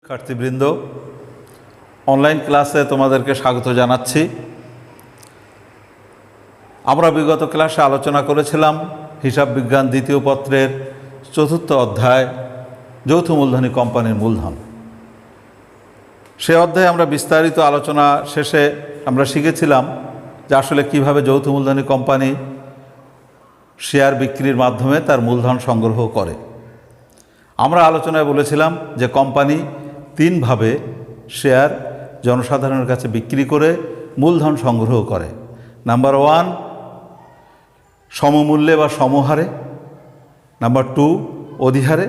শিক্ষার্থীবৃন্দ, অনলাইন ক্লাসে তোমাদেরকে স্বাগত জানাচ্ছি। আমরা বিগত ক্লাসে আলোচনা করেছিলাম হিসাব বিজ্ঞান দ্বিতীয় পত্রের ৪র্থ অধ্যায় যৌথ মূলধনী কোম্পানির মূলধন। সে অধ্যায়ে আমরা বিস্তারিত আলোচনা শেষে আমরা শিখেছিলাম যে আসলে কিভাবে যৌথ মূলধনী কোম্পানি শেয়ার বিক্রির মাধ্যমে তার মূলধন সংগ্রহ করে। আমরা আলোচনায় বলেছিলাম যে কোম্পানি তিনভাবে শেয়ার জনসাধারণের কাছে বিক্রি করে মূলধন সংগ্রহ করে। নাম্বার 1, সমমূল্যে বা সমহারে। নাম্বার 2, অধিহারে।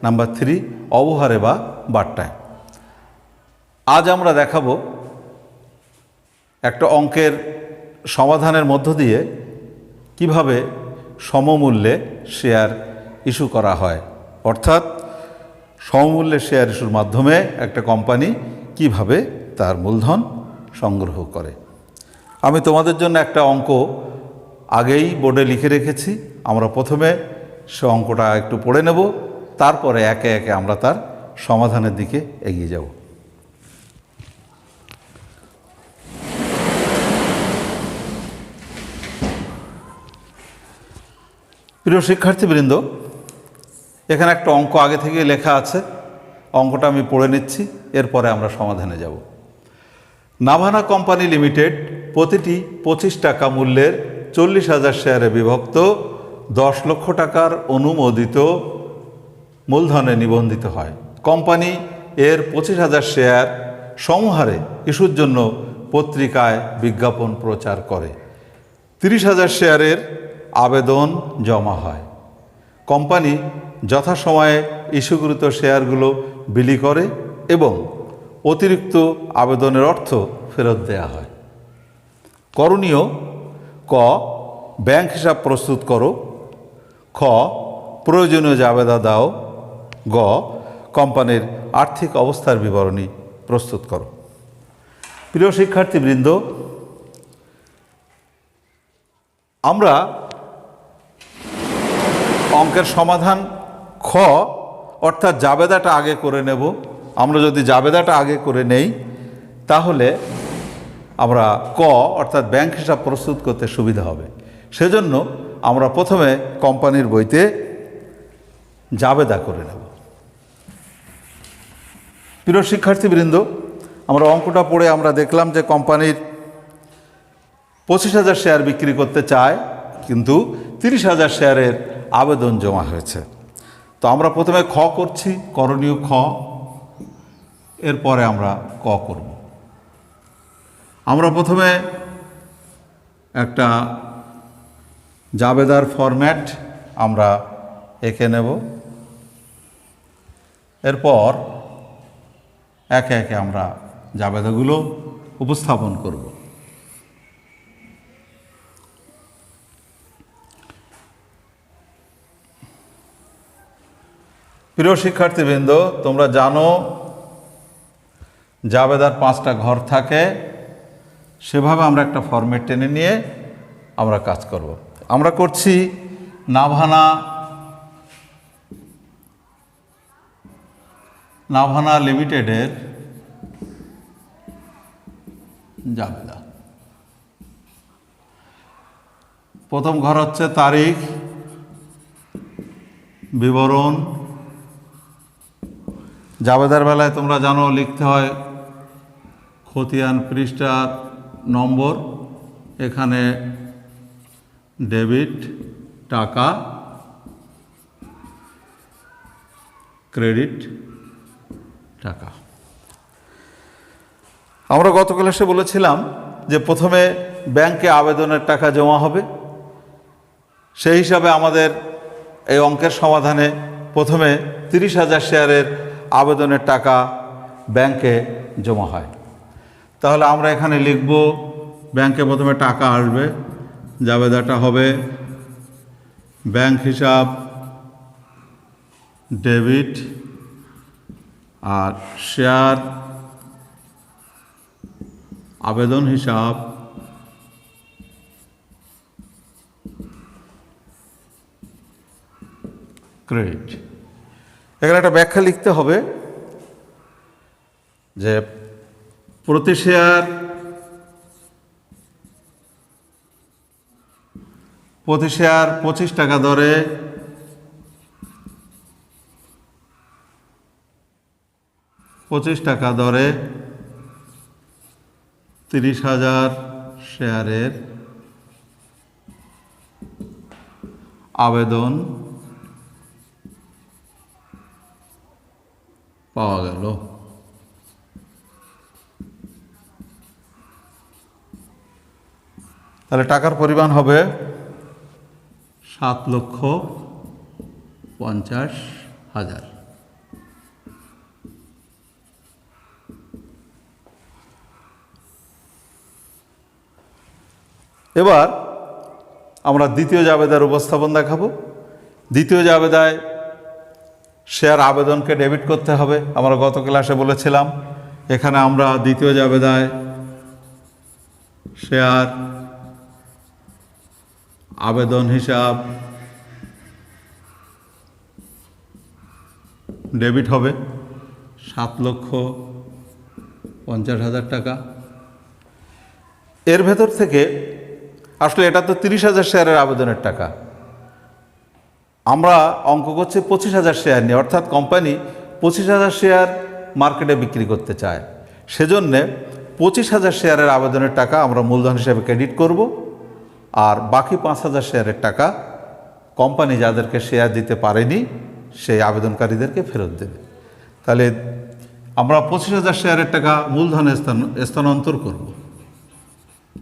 নাম্বার 3, অবহারে বা বাট্টায়। আজ আমরা দেখাবো একটা অঙ্কের সমাধানের মধ্য দিয়ে কিভাবে সমমূল্যে শেয়ার ইস্যু করা হয়, অর্থাৎ সমমূল্যে শেয়ার ইস্যুর মাধ্যমে একটা কোম্পানি কিভাবে তার মূলধন সংগ্রহ করে। আমি তোমাদের জন্য একটা অঙ্ক আগেই বোর্ডে লিখে রেখেছি। আমরা প্রথমে সে অঙ্কটা একটু পড়ে নেব, তারপরে একে একে আমরা তার সমাধানের দিকে এগিয়ে যাব। প্রিয় শিক্ষার্থীবৃন্দ, এখানে একটা অঙ্ক আগে থেকে লেখা আছে। অঙ্কটা আমি পড়ে নিচ্ছি, এরপরে আমরা সমাধানে যাব। নাভানা কোম্পানি লিমিটেড প্রতিটি 25 টাকা মূল্যের 40,000 শেয়ারে বিভক্ত 10 লক্ষ টাকার অনুমোদিত মূলধনে নিবন্ধিত হয়। কোম্পানি এর 25,000 শেয়ার সমহারে ইস্যুর জন্য পত্রিকায় বিজ্ঞাপন প্রচার করে। 30,000 শেয়ারের আবেদন জমা হয়। কোম্পানি যথাসময়ে ইস্যুকৃত শেয়ারগুলো বিলি করে এবং অতিরিক্ত আবেদনের অর্থ ফেরত দেওয়া হয়। করণীয়: ক, ব্যাংক হিসাব প্রস্তুত করো। খ, প্রয়োজনীয় জাবেদা দাও। গ, কোম্পানির আর্থিক অবস্থার বিবরণী প্রস্তুত করো। প্রিয় শিক্ষার্থীবৃন্দ, আমরা অঙ্কের সমাধান খ অর্থাৎ জাবেদাটা আগে করে নেব। আমরা যদি জাবেদাটা আগে করে নেই তাহলে আমরা ক অর্থাৎ ব্যাংক হিসাব প্রস্তুত করতে সুবিধা হবে। সেজন্য আমরা প্রথমে কোম্পানির বইতে জাবেদা করে নেব। প্রিয় শিক্ষার্থীবৃন্দ, আমরা অঙ্কটা পড়ে আমরা দেখলাম যে কোম্পানির 25,000 শেয়ার বিক্রি করতে চায়, কিন্তু 30,000 শেয়ারের আবেদন জমা হয়েছে। তো আমরা প্রথমে খ করছি, করণীয় খ, এরপরে আমরা ক করব। আমরা প্রথমে একটা জাবেদার ফরম্যাট আমরা এঁকে নেব, এরপর একে একে আমরা জাবেদাগুলো উপস্থাপন করব। প্রিয় শিক্ষার্থীবৃন্দ, তোমরা জানো জাবেদার 5টা ঘর থাকে। সেভাবে আমরা একটা ফরম্যাট টেনে নিয়ে আমরা কাজ করব। আমরা করছি নাভানা লিমিটেডের জাবেদা। প্রথম ঘর হচ্ছে তারিখ, বিবরণ। জাবেদার বেলায় তোমরা জানো লিখতে হয় খতিয়ান পৃষ্ঠার নম্বর। এখানে ডেবিট টাকা, ক্রেডিট টাকা। আমরা গত ক্লাসে বলেছিলাম যে প্রথমে ব্যাংকে আবেদনের টাকা জমা হবে। সেই হিসাবে আমাদের এই অঙ্কের সমাধানে প্রথমে 30,000 শেয়ারের আবেদনের টাকা ব্যাংকে জমা হয়। তাহলে আমরা এখানে লিখব ব্যাংকে প্রথমে টাকা আসবে, জাবেদাটা হবে ব্যাংক হিসাব ডেবিট, আর শেয়ার আবেদন হিসাব ক্রেডিট। এখানে একটা ব্যাখ্যা লিখতে হবে যে প্রতি শেয়ার 25 টাকা দরে $30,000 শেয়ারের আবেদন পাওয়া গেল। তাহলে টাকার পরিমাণ হবে 7,50,000। এবার আমরা দ্বিতীয় জাবেদার উপস্থাপন দেখাবো। দ্বিতীয় জাবেদায় শেয়ার আবেদনকে ডেবিট করতে হবে। আমরা গত ক্লাসে বলেছিলাম এখানে আমরা দ্বিতীয় জাবেদায় শেয়ার আবেদন হিসাব ডেবিট হবে 7,50,000 টাকা। এর ভেতর থেকে আসলে এটা তো 30,000 শেয়ারের আবেদনের টাকা, আমরা অঙ্ক করছি 25,000 শেয়ার নিয়ে, অর্থাৎ কোম্পানি 25,000 শেয়ার মার্কেটে বিক্রি করতে চায়। সেজন্যে 25,000 শেয়ারের আবেদনের টাকা আমরা মূলধন হিসেবে ক্রেডিট করব, আর বাকি 5,000 শেয়ারের টাকা কোম্পানি যাদেরকে শেয়ার দিতে পারেনি সেই আবেদনকারীদেরকে ফেরত দেবে। তাহলে আমরা 25,000 শেয়ারের টাকা মূলধনে স্থানান্তর করব।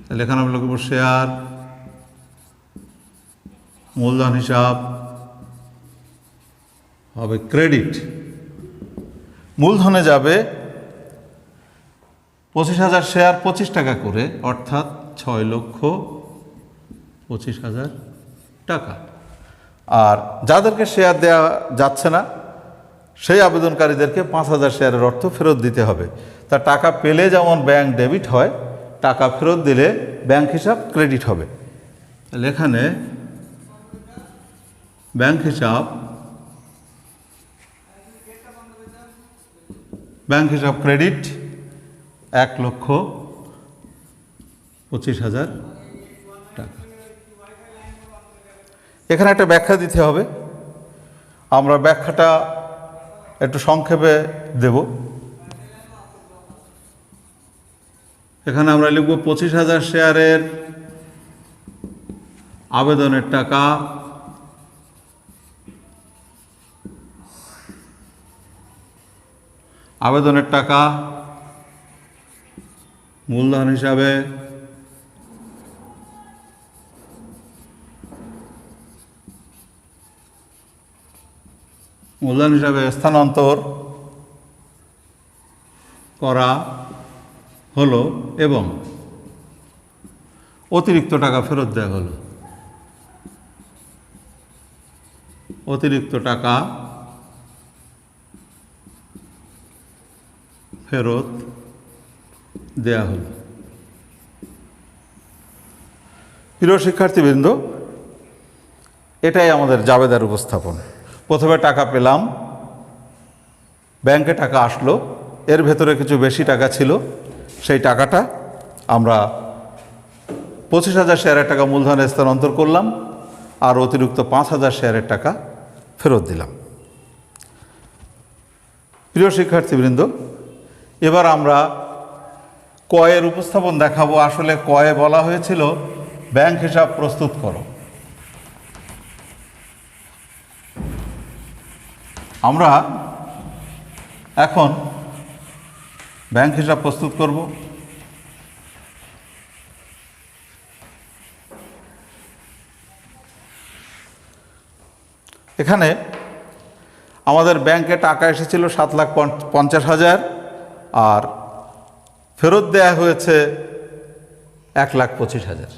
তাহলে এখানে আমরা লিখব শেয়ার মূলধন হিসাব হবে ক্রেডিট। মূলধনে যাবে 25,000 শেয়ার 25 টাকা করে, অর্থাৎ 6,25,000 টাকা। আর যাদেরকে শেয়ার দেওয়া যাচ্ছে না সেই আবেদনকারীদেরকে 5,000 শেয়ারের অর্থ ফেরত দিতে হবে। তা টাকা পেলে যেমন ব্যাংক ডেবিট হয়, টাকা ফেরত দিলে ব্যাংক হিসাব ক্রেডিট হবে। তাহলে এখানে ব্যাংক হিসাব ক্রেডিট 1,25,000 টাকা। এখানে একটা ব্যাখ্যা দিতে হবে, আমরা ব্যাখ্যাটা একটু সংক্ষেপে দেব। এখানে আমরা লিখব 25,000 শেয়ারের আবেদনের টাকা মূলধন হিসাবে স্থানান্তর করা হলো এবং অতিরিক্ত টাকা ফেরত দেওয়া হলো। অতিরিক্ত টাকা ফেরত দেয়া হলো। প্রিয় শিক্ষার্থীবৃন্দ, এটাই আমাদের জাবেদার উপস্থাপন। প্রথমে টাকা পেলাম, ব্যাংকে টাকা আসলো, এর ভেতরে কিছু বেশি টাকা ছিল, সেই টাকাটা আমরা 25,000 শেয়ারের টাকা মূলধনে স্থানান্তর করলাম, আর অতিরিক্ত 5,000 শেয়ারের টাকা ফেরত দিলাম। প্রিয় শিক্ষার্থীবৃন্দ, এবার আমরা কয়ের উপস্থাপন দেখাবো। আসলে কয়ে বলা হয়েছিল ব্যাংক হিসাব প্রস্তুত করো। আমরা এখন ব্যাংক হিসাব প্রস্তুত করব। এখানে আমাদের ব্যাংকে টাকা এসেছিল 7,50,000, আর ফেরত দেয়া হয়েছে 1,25,000।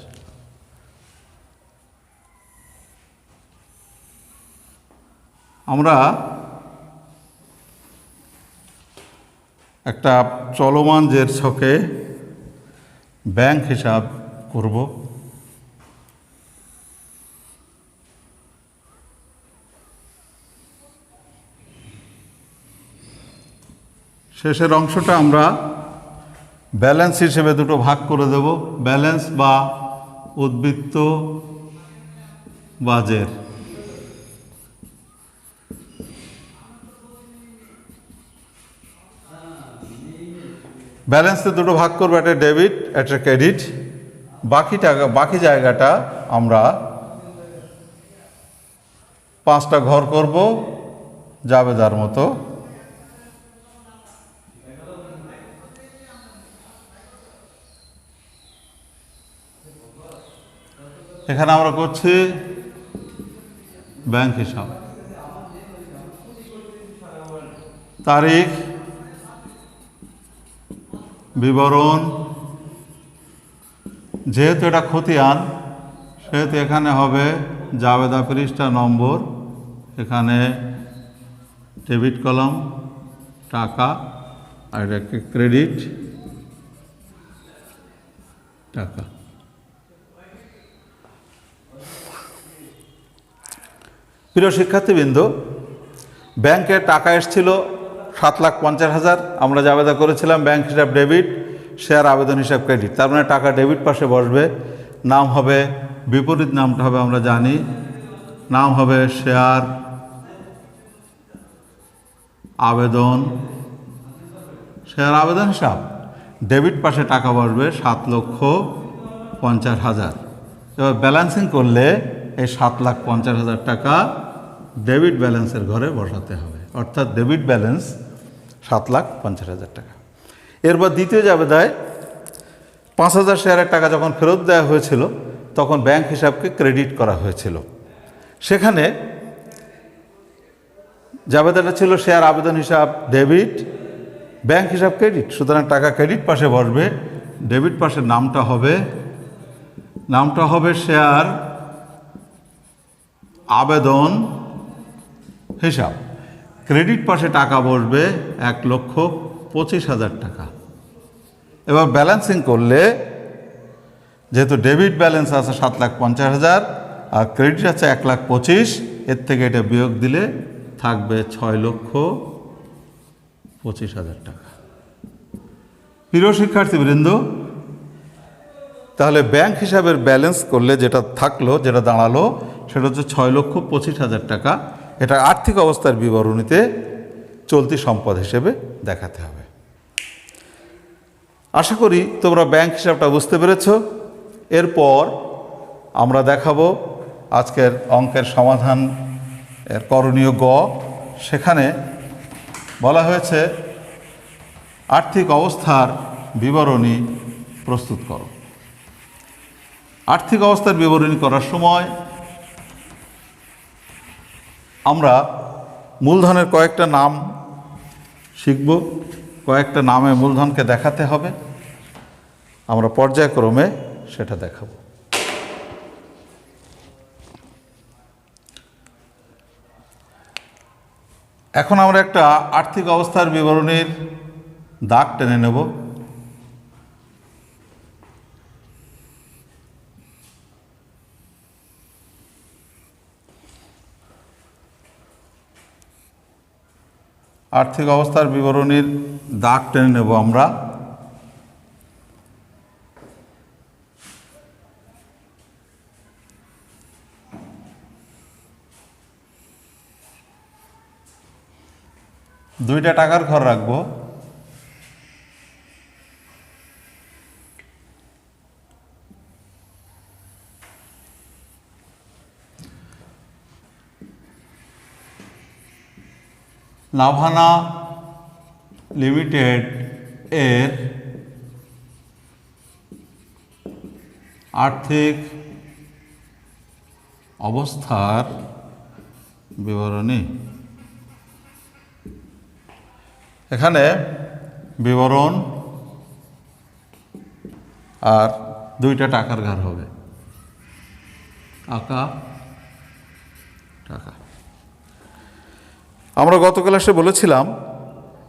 আমরা একটা চলমান জের ছকে ব্যাংক হিসাব করব। শেষের অংশটা আমরা ব্যালেন্স হিসেবে দুটো ভাগ করে দেব, ব্যালেন্স বা উদ্বৃত্ত বাজের। ব্যালেন্সে দুটো ভাগ করবো, একটা ডেবিট একটা ক্রেডিট। বাকি জায়গাটা আমরা 5টা ঘর করব জাবেদার মতো। এখানে আমরা করছি ব্যাংক হিসাব, তারিখ, বিবরণ। যেহেতু এটা খতিয়ান সেহেতু এখানে হবে জাবেদা পৃষ্ঠা নম্বর, এখানে ডেবিট কলাম টাকা, আর এটা ক্রেডিট টাকা। প্রিয় শিক্ষার্থীবৃন্দ, ব্যাংকে টাকা এসেছিল 7,50,000, আমরা জাবেদা করেছিলাম ব্যাংক হিসাব ডেবিট, শেয়ার আবেদন হিসাব ক্রেডিট। তার মানে টাকা ডেবিট পাশে বসবে, নাম হবে, বিপরীত নামটা হবে আমরা জানি, নাম হবে শেয়ার আবেদন, শেয়ার আবেদন হিসাব। ডেবিট পাশে টাকা বসবে 7,50,000। এবার ব্যালেন্সিং করলে এই 7,50,000 টাকা ডেবিট ব্যালেন্সের ঘরে বসাতে হবে, অর্থাৎ ডেবিট ব্যালেন্স 7,50,000 টাকা। এরপর দ্বিতীয় জাবেদায় 5,000 শেয়ারের টাকা যখন ফেরত দেওয়া হয়েছিল তখন ব্যাংক হিসাবকে ক্রেডিট করা হয়েছিল। সেখানে জাবেদাটা ছিল শেয়ার আবেদন হিসাব ডেবিট, ব্যাংক হিসাব ক্রেডিট, সুতরাং টাকা ক্রেডিট পাশে বসবে, ডেবিট পাশের নামটা হবে শেয়ার আবেদন হিসাব, ক্রেডিট পাশে টাকা বসবে 1,25,000 টাকা। এবার ব্যালেন্সিং করলে যেহেতু ডেবিট ব্যালেন্স আছে 7,50,000 আর ক্রেডিট আছে 1,25,000, এর থেকে এটা বিয়োগ দিলে থাকবে 6,25,000 টাকা। প্রিয় শিক্ষার্থীবৃন্দ, তাহলে ব্যাংক হিসাবের ব্যালেন্স করলে যেটা থাকলো, যেটা দাঁড়ালো, সেটা হচ্ছে 6,25,000 টাকা। এটা আর্থিক অবস্থার বিবরণীতে চলতি সম্পদ হিসেবে দেখাতে হবে। আশা করি তোমরা ব্যাংক হিসাবটা বুঝতে পেরেছ। এরপর আমরা দেখাবো আজকের অঙ্কের সমাধান এর করণীয় গ। সেখানে বলা হয়েছে আর্থিক অবস্থার বিবরণী প্রস্তুত করো। আর্থিক অবস্থার বিবরণী করার সময় আমরা মূলধনের কয়েকটা নাম শিখব, কয়েকটা নামে মূলধনকে দেখাতে হবে, আমরা পর্যায়ক্রমে সেটা দেখাবো। এখন আমরা একটা আর্থিক অবস্থার বিবরণীর দাগ টেনে নেব। আর্থিক অবস্থার বিবরণীর দাগ টেনে নেব আমরা। দুইটা টাকার ঘর রাখবো, লাভানা লিমিটেড এর আর্থিক অবস্থার বিবরণী। এখানে বিবরণ আর দুইটা টাকার ঘর হবে, টাকা টাকা। আমরা গত ক্লাসে বলেছিলাম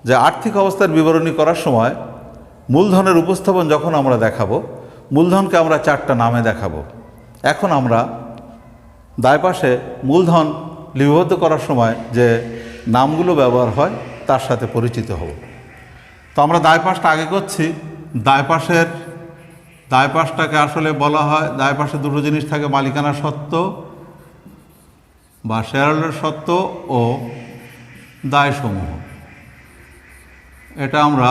যে আর্থিক অবস্থার বিবরণী করার সময় মূলধনের উপস্থাপন যখন আমরা দেখাবো, মূলধনকে আমরা 4টা নামে দেখাবো। এখন আমরা দায় পাশে মূলধন লিপিবদ্ধ করার সময় যে নামগুলো ব্যবহার হয় তার সাথে পরিচিত হব। তো আমরা দায় পাশটা আগে করছি। দায় পাশটাকে আসলে বলা হয়, দায় পাশে দুটো জিনিস থাকে, মালিকানা সত্ত্ব বা শেয়ার হোল্ডার সত্ত্ব ও দায়সমূহ। এটা আমরা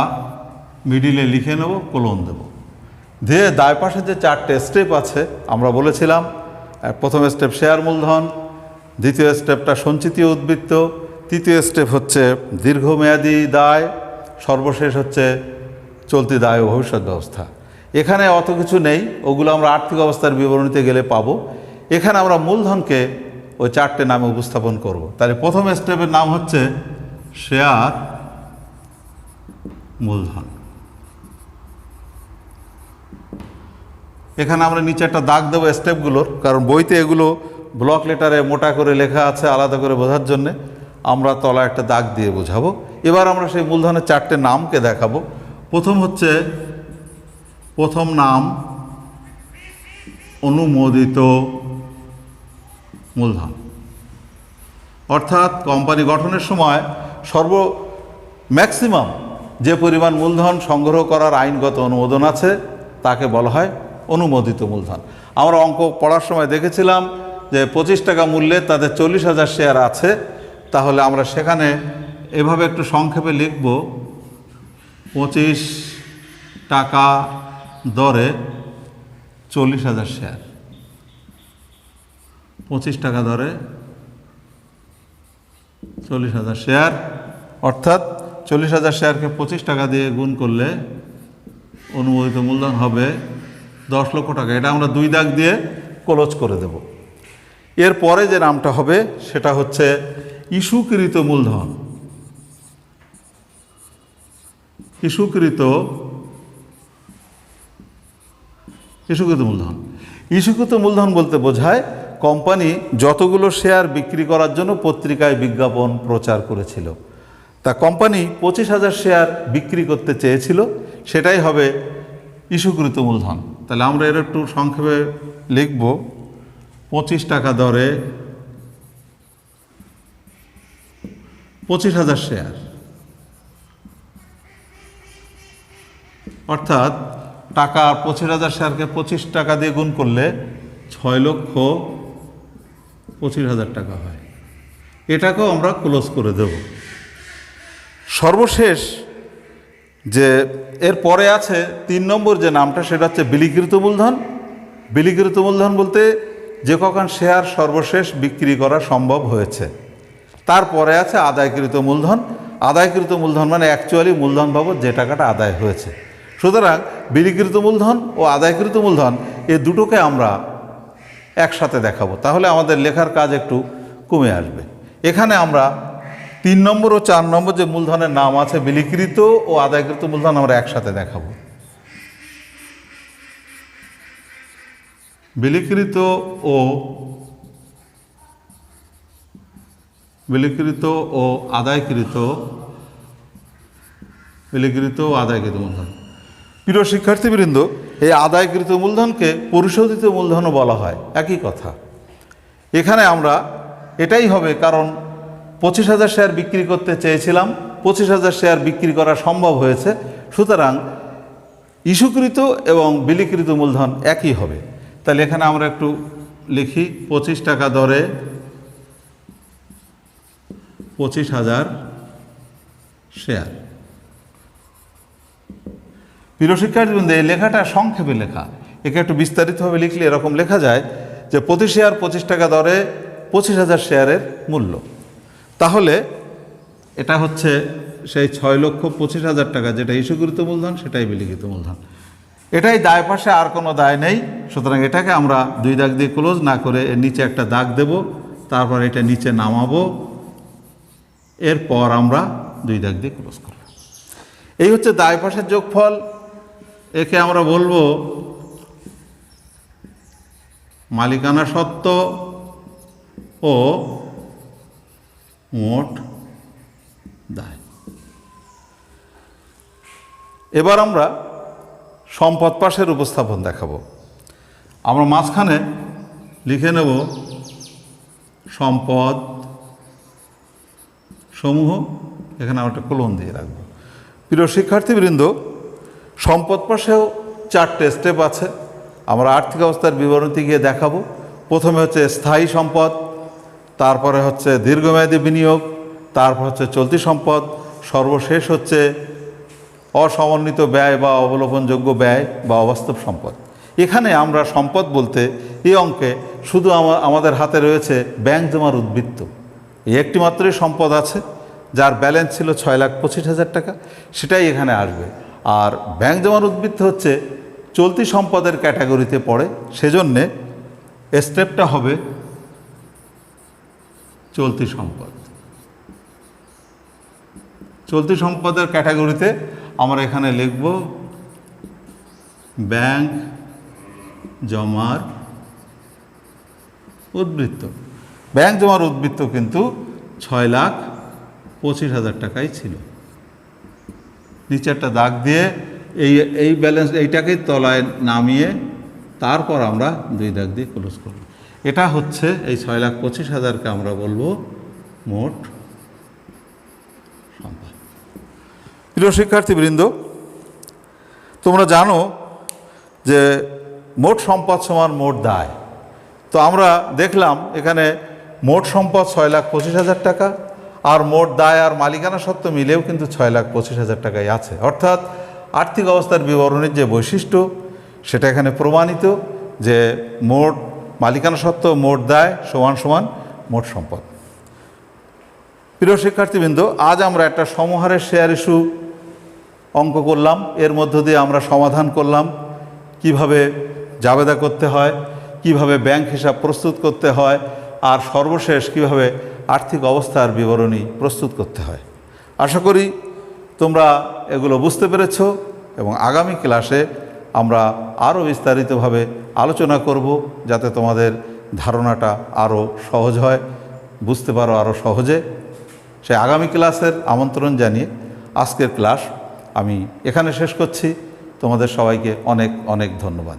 মিডিলে লিখে নেব, কোলন দেব। দিয়ে দায় পাশে যে 4টে স্টেপ আছে আমরা বলেছিলাম, প্রথম স্টেপ শেয়ার মূলধন, দ্বিতীয় স্টেপটা সঞ্চিতি উদ্বৃত্ত, তৃতীয় স্টেপ হচ্ছে দীর্ঘমেয়াদী দায়, সর্বশেষ হচ্ছে চলতি দায় ও ভবিষ্যৎ ব্যবস্থা। এখানে অত কিছু নেই, ওগুলো আমরা আর্থিক অবস্থার বিবরণীতে গেলে পাবো। এখানে আমরা মূলধনকে ওই 4টে নামে উপস্থাপন করব। তাহলে প্রথম স্টেপের নাম হচ্ছে শেয়ার মূলধন। এখানে আমরা নিচে একটা দাগ দেবো স্টেপগুলোর, কারণ বইতে এগুলো ব্লক লেটারে মোটা করে লেখা আছে আলাদা করে বোঝার জন্যে, আমরা তলা একটা দাগ দিয়ে বোঝাবো। এবার আমরা সেই মূলধনের 4টে নামকে দেখাবো। প্রথম নাম অনুমোদিত মূলধন, অর্থাৎ কোম্পানি গঠনের সময় ম্যাক্সিমাম যে পরিমাণ মূলধন সংগ্রহ করার আইনগত অনুমোদন আছে তাকে বলা হয় অনুমোদিত মূলধন। আমরা অঙ্ক পড়ার সময় দেখেছিলাম যে 25 টাকা মূল্যে তাদের 40,000 শেয়ার আছে, তাহলে আমরা সেখানে এভাবে একটু সংক্ষেপে লিখব 25 টাকা দরে 40,000 শেয়ার। 25 টাকা দরে 40,000 শেয়ার, অর্থাৎ 40,000 শেয়ারকে 25 টাকা দিয়ে গুণ করলে অনুমোদিত মূলধন হবে 10 লক্ষ টাকা। এটা আমরা 2 দাগ দিয়ে ক্লোজ করে দেব। এরপরে যে নামটা হবে সেটা হচ্ছে ইস্যুকৃত মূলধন। ইস্যুকৃত মূলধন বলতে বোঝায় কোম্পানি যতগুলো শেয়ার বিক্রি করার জন্য পত্রিকায় বিজ্ঞাপন প্রচার করেছিল, তা কোম্পানি 25,000 শেয়ার বিক্রি করতে চেয়েছিল, সেটাই হবে ইস্যুকৃত মূলধন। তাহলে আমরা এর একটু সংক্ষেপে লিখব 25 টাকা দরে 25,000 শেয়ার, অর্থাৎ টাকা 25,000 শেয়ারকে 25 টাকা দিয়ে গুণ করলে 6,25,000 টাকা হয়। এটাকেও আমরা ক্লোজ করে দেব। সর্বশেষ যে এর পরে আছে 3 নম্বর যে নামটা, সেটা হচ্ছে বিলিকৃত মূলধন। বিলিকৃত মূলধন বলতে যে কখন শেয়ার সর্বশেষ বিক্রি করা সম্ভব হয়েছে। তারপরে আছে আদায়কৃত মূলধন। আদায়কৃত মূলধন মানে অ্যাকচুয়ালি মূলধন বাবদ যে টাকাটা আদায় হয়েছে। সুতরাং বিলিকৃত মূলধন ও আদায়কৃত মূলধন এই দুটোকে আমরা একসাথে দেখাবো, তাহলে আমাদের লেখার কাজ একটু কমে আসবে। এখানে আমরা 3 নম্বর ও 4 নম্বর যে মূলধনের নাম আছে বিলিকৃত ও আদায়কৃত মূলধন আমরা একসাথে দেখাবো। বিলিকৃত ও আদায়কৃত মূলধন। প্রিয় শিক্ষার্থীবৃন্দ, এই আদায়কৃত মূলধনকে পরিশোধিত মূলধনও বলা হয়, একই কথা। এখানে আমরা এটাই হবে, কারণ 25,000 শেয়ার বিক্রি করতে চেয়েছিলাম, 25,000 শেয়ার বিক্রি করা সম্ভব হয়েছে, সুতরাং ইস্যুকৃত এবং বিলিকৃত মূলধন একই হবে। তাহলে এখানে আমরা একটু লিখি 25 টাকা দরে 25,000 শেয়ার। প্রিয় শিক্ষার্থীবৃন্দ, এই লেখাটা সংক্ষেপে লেখা, একে একটু বিস্তারিতভাবে লিখলে এরকম লেখা যায় যে প্রতি শেয়ার 25 টাকা দরে 25,000 শেয়ারের মূল্য। তাহলে এটা হচ্ছে সেই 6,25,000 টাকা, যেটা ইস্যুকৃত মূলধন, সেটাই বিলিকৃত মূলধন। এটাই দায় পাশে, আর কোনো দায় নেই। সুতরাং এটাকে আমরা 2 দাগ দিয়ে ক্লোজ না করে এর নিচে একটা দাগ দেব, তারপর এটা নিচে নামাবো, এরপর আমরা 2 দাগ দিয়ে ক্লোজ করব। এই হচ্ছে দায় পাশের যোগফল। একে আমরা বলবো মালিকানা সত্ত্ব ও মোট দায়। এবার আমরা সম্পদ পাশের উপস্থাপন দেখাবো। আমরা মাঝখানে লিখে নেব সম্পদ সমূহ, এখানে আমরা একটা কোলন দিয়ে রাখবো। প্রিয় শিক্ষার্থীবৃন্দ, সম্পদ পাশেও 4টে স্টেপ আছে। আমরা আর্থিক অবস্থার বিবরণীতে গিয়ে দেখাবো। প্রথমে হচ্ছে স্থায়ী সম্পদ, তারপরে হচ্ছে দীর্ঘমেয়াদী বিনিয়োগ, তারপর হচ্ছে চলতি সম্পদ, সর্বশেষ হচ্ছে অসমন্বিত ব্যয় বা অবলোকনযোগ্য ব্যয় বা অবাস্তব সম্পদ। এখানে আমরা সম্পদ বলতে এই অঙ্কে শুধু আমাদের হাতে রয়েছে ব্যাংক জমার উদ্বৃত্ত। এই একটি মাত্রই সম্পদ আছে যার ব্যালেন্স ছিল 6,25,000 টাকা, সেটাই এখানে আসবে। আর ব্যাংক জমার উদ্বৃত্ত হচ্ছে চলতি সম্পদের ক্যাটাগরিতে পড়ে, সেজন্যে স্টেপটা হবে চলতি সম্পদ। চলতি সম্পদের ক্যাটাগরিতে আমরা এখানে লিখব ব্যাংক জমার উদ্বৃত্ত। ব্যাংক জমার উদ্বৃত্ত কিন্তু 6,25,000 টাকাই ছিল। নিচে একটা দাগ দিয়ে এই ব্যালেন্স এইটাকেই তলায় নামিয়ে তারপর আমরা 2 দাগ দিয়ে ক্লোজ করব। এটা হচ্ছে এই 6,25,000কে আমরা বলবো মোট সম্পদ। প্রিয় শিক্ষার্থীবৃন্দ, তোমরা জানো যে মোট সম্পদ সমান মোট দায়। তো আমরা দেখলাম এখানে মোট সম্পদ 6,25,000 টাকা, আর মোট দায় আর মালিকানা সত্ত্ব মিলেও কিন্তু 6,25,000 টাকাই আছে। অর্থাৎ আর্থিক অবস্থার বিবরণীর যে বৈশিষ্ট্য সেটা এখানে প্রমাণিত যে মোট মালিকানা সত্ত্ব মোট দায় সমান সমান মোট সম্পদ। প্রিয় শিক্ষার্থীবৃন্দ, আজ আমরা একটা সমহারের শেয়ার ইস্যু অঙ্ক করলাম। এর মধ্য দিয়ে আমরা সমাধান করলাম কিভাবে জাবেদা করতে হয়, কিভাবে ব্যাংক হিসাব প্রস্তুত করতে হয়, আর সর্বশেষ কিভাবে আর্থিক অবস্থার বিবরণী প্রস্তুত করতে হয়। আশা করি তোমরা এগুলো বুঝতে পেরেছ এবং আগামী ক্লাসে আমরা আরও বিস্তারিতভাবে আলোচনা করব যাতে তোমাদের ধারণাটা আরও সহজ হয়, বুঝতে পারো আরও সহজে। সে আগামী ক্লাসের আমন্ত্রণ জানিয়ে আজকের ক্লাস আমি এখানে শেষ করছি। তোমাদের সবাইকে অনেক অনেক ধন্যবাদ।